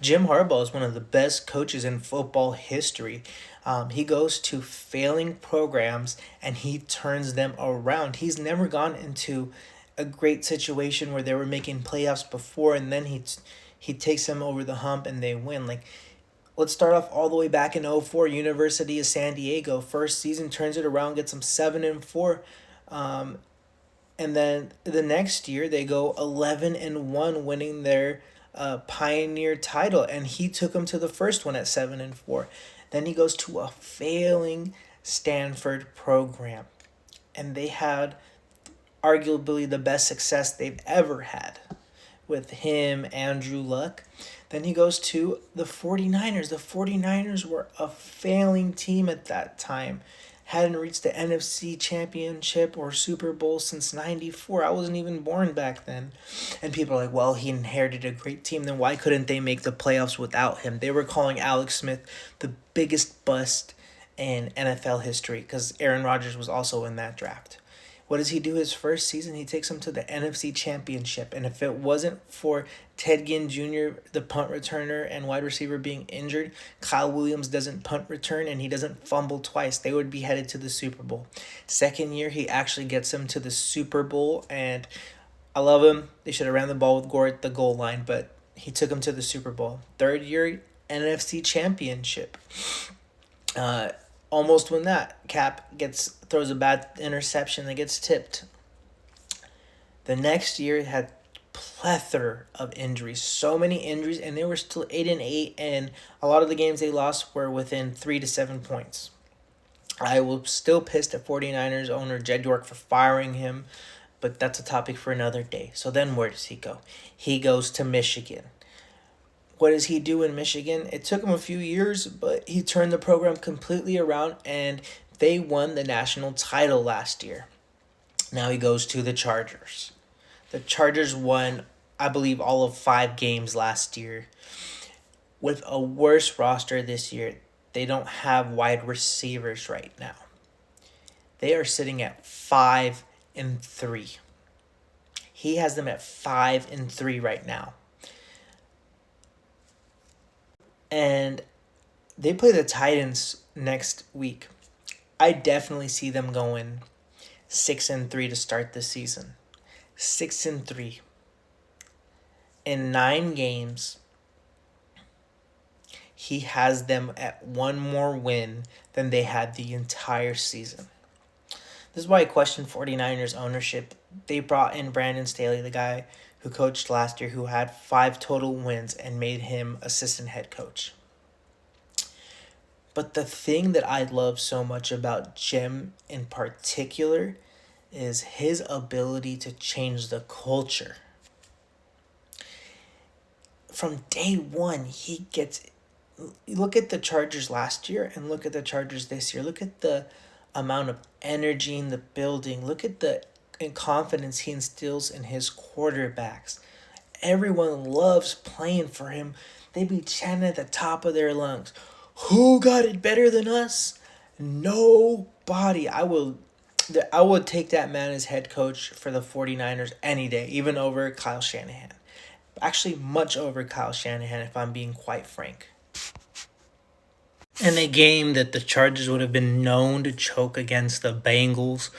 Jim Harbaugh is one of the best coaches in football history. He goes to failing programs and he turns them around. He's never gone into a great situation where they were making playoffs before and then he takes them over the hump and they win. Like, let's start off all the way back in '04. University of San Diego. First season turns it around, gets them 7-4. Um, and then the next year they go 11-1, winning their Pioneer title, and he took them to the first one at 7-4. Then he goes to a failing Stanford program, and they had arguably the best success they've ever had with him, Andrew Luck. Then he goes to the 49ers. The 49ers were a failing team at that time. Hadn't reached the NFC Championship or Super Bowl since '94. I wasn't even born back then. And people are like, well, he inherited a great team. Then why couldn't they make the playoffs without him? They were calling Alex Smith the biggest bust in NFL history because Aaron Rodgers was also in that draft. What does he do his first season? He takes them to the NFC Championship. And if it wasn't for Ted Ginn Jr., the punt returner and wide receiver, being injured, Kyle Williams doesn't punt return and he doesn't fumble twice, they would be headed to the Super Bowl. Second year, he actually gets them to the Super Bowl. And I love him. They should have ran the ball with Gore at the goal line, but he took them to the Super Bowl. Third year, NFC Championship. Almost win that. Cap throws a bad interception that gets tipped. The next year it had plethora of injuries, so many injuries, and they were still 8-8, and a lot of the games they lost were within 3 to 7 points. I was still pissed at 49ers owner Jed York for firing him, but that's a topic for another day. So then where does he go? He goes to Michigan. What does he do in Michigan? It took him a few years, but he turned the program completely around and they won the national title last year. Now he goes to the Chargers. The Chargers won, I believe, all of 5 games last year. With a worse roster this year, they don't have wide receivers right now. They are sitting at 5-3. He has them at 5-3 right now. And they play the Titans next week. I definitely see them going 6-3 to start the season. 6-3. In 9 games, he has them at one more win than they had the entire season. This is why I question 49ers ownership. They brought in Brandon Staley, the guy who coached last year, who had 5 total wins and made him assistant head coach. But the thing that I love so much about Jim in particular is his ability to change the culture. From day one, he gets... Look at the Chargers last year and look at the Chargers this year. Look at the amount of energy in the building. Look at the confidence he instills in his quarterbacks. Everyone loves playing for him. They be chanting at the top of their lungs, who got it better than us? Nobody. I would take that man as head coach for the 49ers any day, even over Kyle Shanahan. Actually, much over Kyle Shanahan, if I'm being quite frank. In a game that the Chargers would have been known to choke against the Bengals,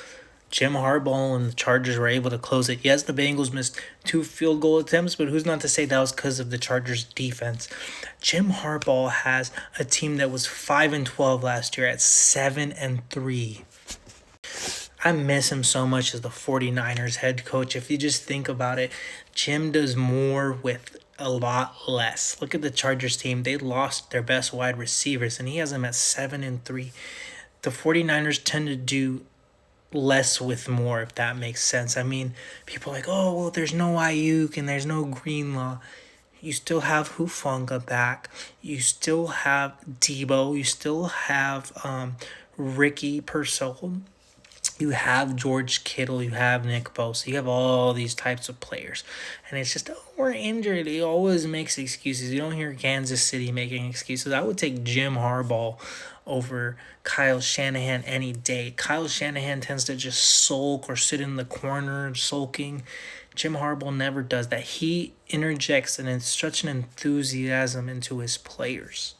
Jim Harbaugh and the Chargers were able to close it. Yes, the Bengals missed 2 field goal attempts, but who's not to say that was because of the Chargers' defense? Jim Harbaugh has a team that was 5-12 last year at 7-3. I miss him so much as the 49ers head coach. If you just think about it, Jim does more with a lot less. Look at the Chargers team. They lost their best wide receivers, and he has them at 7-3. The 49ers tend to do less with more, if that makes sense. I mean, people are like, oh, well, there's no Ayuk and there's no Greenlaw. You still have Hufanga back. You still have Debo. You still have Ricky Pearsall. You have George Kittle, you have Nick Bosa, you have all these types of players. And it's just, oh, we're injured. He always makes excuses. You don't hear Kansas City making excuses. I would take Jim Harbaugh over Kyle Shanahan any day. Kyle Shanahan tends to just sulk or sit in the corner sulking. Jim Harbaugh never does that. He interjects such an enthusiasm into his players.